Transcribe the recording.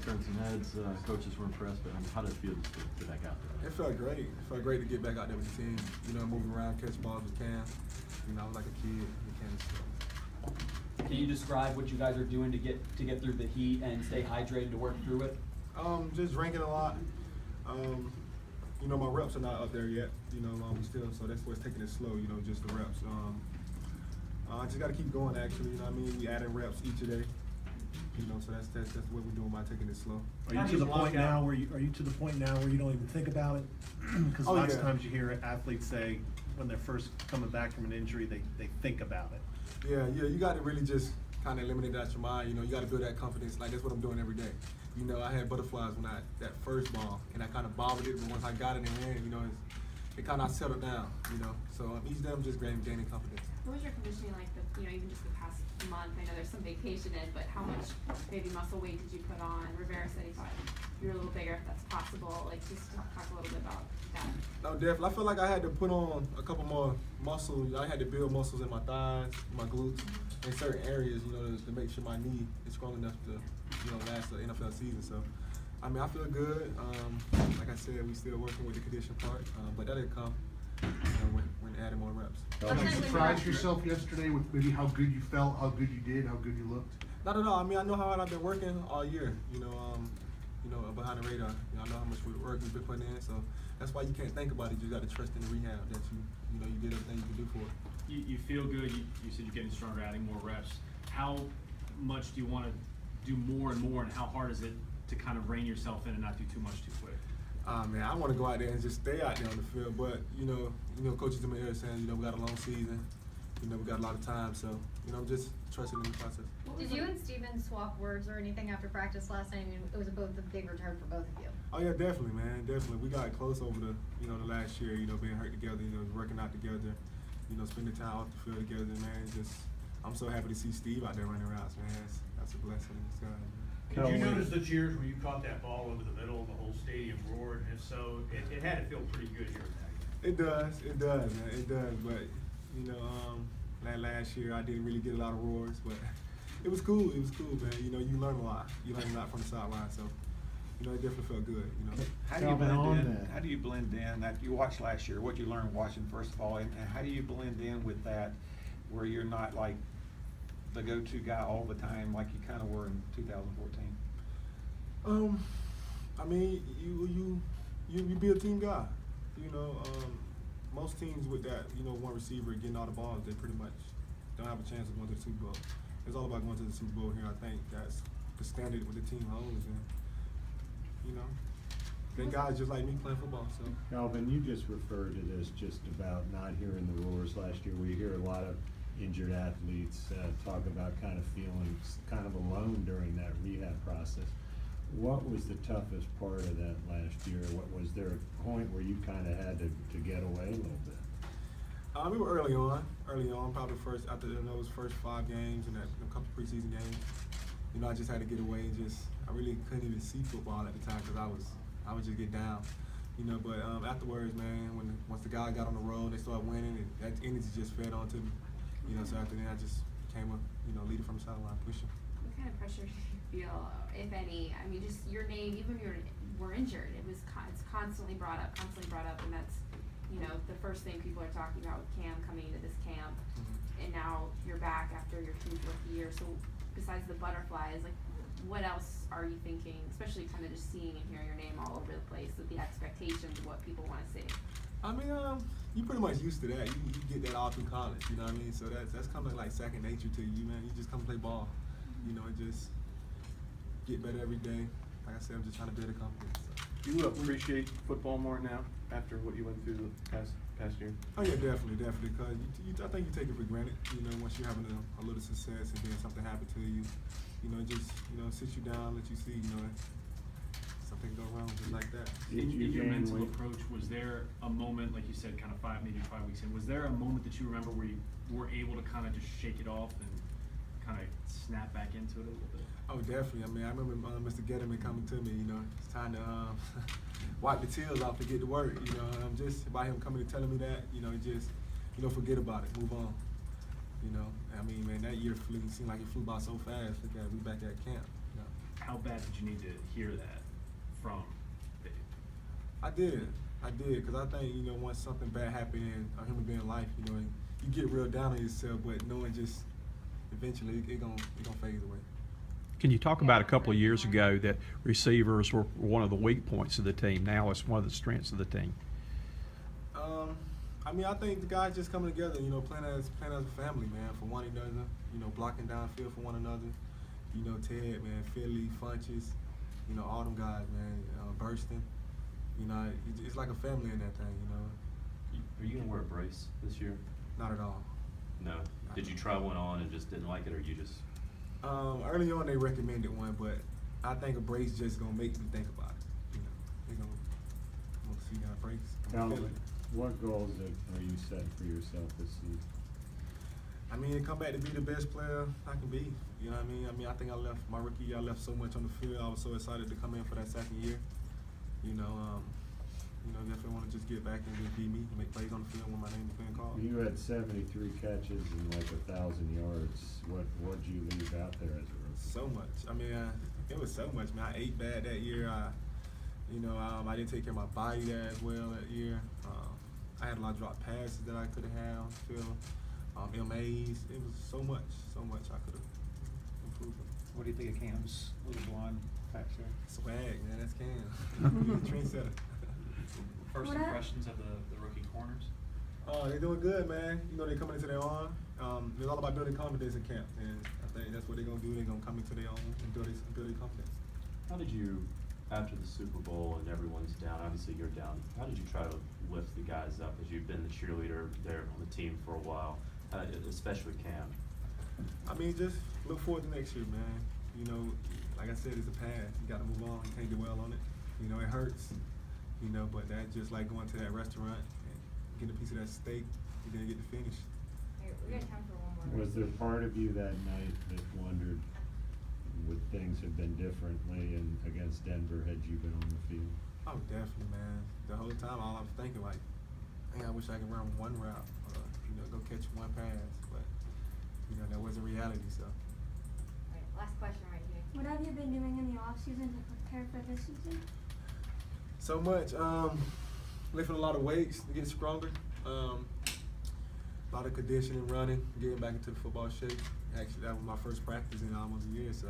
turned some heads. Coaches were impressed, but how did it feel just to get back out there? It felt great. It felt great to get back out there with the team. You know, moving around, catch balls with Cam. You know, I was like a kid in Kansas City. Can you describe what you guys are doing to get through the heat and stay hydrated to work through it? Just drinking a lot. You know, my reps are not up there yet. You know, still, so that's what's taking it slow. You know, just the reps. I just got to keep going. Actually, you know what I mean? We adding reps each day. You know, so that's what we're doing by taking it slow. Are you to the point now where you don't even think about it? Because lots of times you hear athletes say when they're first coming back from an injury, they think about it. Yeah, you got to really just kind of eliminate that out your mind. You know, you got to build that confidence. Like, that's what I'm doing every day. You know, I had butterflies when that first ball, and I kind of bobbled it, but once I got it in hand, you know, it kind of settled down, you know. So each day I'm just gaining confidence. What was your conditioning like, even just the past month? I know there's some vacation in, but how much maybe muscle weight did you put on? Rivera said he thought you were a little bigger, if that's possible. Like, just talk a little bit about that. No, definitely. I feel like I had to put on a couple more muscles. I had to build muscles in my thighs, my glutes, in certain areas, you know, to make sure my knee is strong enough to, you know, last the NFL season. So, I mean, I feel good. Like I said, we still working with the condition part, but that'll come when adding more reps. Did you surprise yourself yesterday with maybe how good you felt, how good you did, how good you looked? Not at all. I mean, I know how hard I've been working all year. You know, behind the radar. You know, I know how much work we've been putting in. So that's why you can't think about it. You got to trust in the rehab that you did everything you could do for it. You feel good. You said you're getting stronger, adding more reps. How much do you want to do more and more, and how hard is it to kind of rein yourself in and not do too much too quick? Man, I want to go out there and just stay out there on the field. But you know, coaches in my ear saying, you know, we got a long season. You know, we got a lot of time. So, you know, I'm just trusting in the process. Did you and Steven swap words or anything after practice last night? I mean, it was both a big return for both of you. Oh yeah, definitely, man, definitely. We got close over the last year. You know, being hurt together. You know, working out together. You know, spending time off the field together, man. I'm so happy to see Steve out there running routes, man. That's a blessing in disguise. Did you notice the cheers when you caught that ball over the middle and the whole stadium roared? And if so, it had to feel pretty good here tonight. It does, man. It does. But you know, last year I didn't really get a lot of roars, but it was cool. It was cool, man. You know, you learn a lot. You learn a lot from the sideline, so you know, it definitely felt good. You know. How do you blend in? How do you blend in? That you watched last year, what you learned watching first of all, and how do you blend in with that, where you're not like the go-to guy all the time like you kind of were in 2014? I mean, you be a team guy. You know, most teams with that, you know, one receiver getting all the balls, they pretty much don't have a chance of going to the Super Bowl. It's all about going to the Super Bowl here. I think that's the standard with the team holds, and you know, they guys just like me playing football. So, Kelvin, you just referred to this just about not hearing the roars last year. We hear a lot of injured athletes talk about kind of feeling kind of alone during that rehab process. What was the toughest part of that last year? Was there a point where you kind of had to get away a little bit? We were early on, probably after those first 5 games and a couple preseason games. You know, I just had to get away and I really couldn't even see football at the time because I would just get down. You know, but afterwards, man, once the guy got on the road, they started winning, and that energy just fed onto me. You know, so after that, I just became a leader from the sideline, pushing. What kind of pressure do you feel, if any? I mean, just your name, even if you were injured, it's constantly brought up, and that's, you know, the first thing people are talking about with Cam coming into this camp, and now you're back after your 2nd rookie year. So besides the butterflies, like, what else are you thinking, especially kind of just seeing and hearing your name all over the place with the expectations of what people want to see? I mean, you pretty much used to that. You get that all through college, you know what I mean? So that's kind of like second nature to you, man. You just come play ball, you know, and just get better every day. Like I said, I'm just trying to build a confidence. So. Do you appreciate football more now after what you went through the past year? Oh yeah, definitely, because I think you take it for granted. You know, once you're having a little success and then something happen to you, you know, just sit you down, let you see, you know, something go wrong just like that. In your mental approach, was there a moment, like you said, kind of 5 weeks in, was there a moment that you remember where you were able to kind of just shake it off and kind of snap back into it a little bit? Oh, definitely. I mean, I remember Mr. Getterman coming to me, you know, it's time to wipe the tears off to get to work, you know, just by him coming and telling me that, you know, just, you know, forget about it, move on, you know. I mean, man, that year seemed like it flew by so fast. Look at it, we back at camp, you know. how bad did you need to hear that from Dave? I did, cause I think, you know, once something bad happened in a human being life, you know, you get real down on yourself, but knowing just eventually it gonna fade away. Can you talk about a couple of years ago that receivers were one of the weak points of the team? Now it's one of the strengths of the team. I mean, I think the guys just coming together, you know, playing as a family, man, for one another, you know, blocking downfield for one another. You know, Ted, man, Philly, Funches, you know, all them guys, man, Burston. You know, it's like a family in that thing, you know. Are you gonna wear a brace this year? Not at all. No. Did you try one on and just didn't like it, or you just? Early on they recommended one, but I think a brace just gonna make me think about it. You know, they gonna see that brace. Calvin, what goals are you setting for yourself this season? I mean, come back to be the best player I can be. You know what I mean? I think I left my rookie year. I left so much on the field. I was so excited to come in for that second year. You know, definitely want to just get back and just be me, make plays on the field when my name is being called. You had 73 catches and like 1,000 yards. What'd you leave out there as a rookie? So much. I mean, it was so much, man. I ate bad that year. I didn't take care of my body that well that year. I had a lot of drop passes that I could have had on the field. MAs. It was so much I could have improved. What do you think of Cam's little blonde patch there? Swag, man. That's Cam. He's a trendsetter. First impressions of the rookie corners? They're doing good, man. You know, they're coming into their own. It's all about building confidence in camp, and I think that's what they're gonna do. They're gonna come into their own and build their confidence. How did you, after the Super Bowl and everyone's down, obviously you're down, how did you try to lift the guys up as you've been the cheerleader there on the team for a while, especially Cam? I mean, just look forward to next year, man. You know, like I said, it's a past. You gotta move on. You can't dwell on it. You know, it hurts. You know, but that's just like going to that restaurant and getting a piece of that steak. You didn't get to finish. We got time for one more. Was there part of you that night that wondered, would things have been differently and against Denver had you been on the field? Oh, definitely, man. The whole time, all I was thinking, like, hey, I wish I could run one route, or, you know, go catch one pass. But, you know, that wasn't reality, so. All right, last question right here. What have you been doing in the off season to prepare for this season? So much. Lifting a lot of weights to get stronger. A lot of conditioning, running, getting back into the football shape. Actually, that was my first practice in almost a year, so.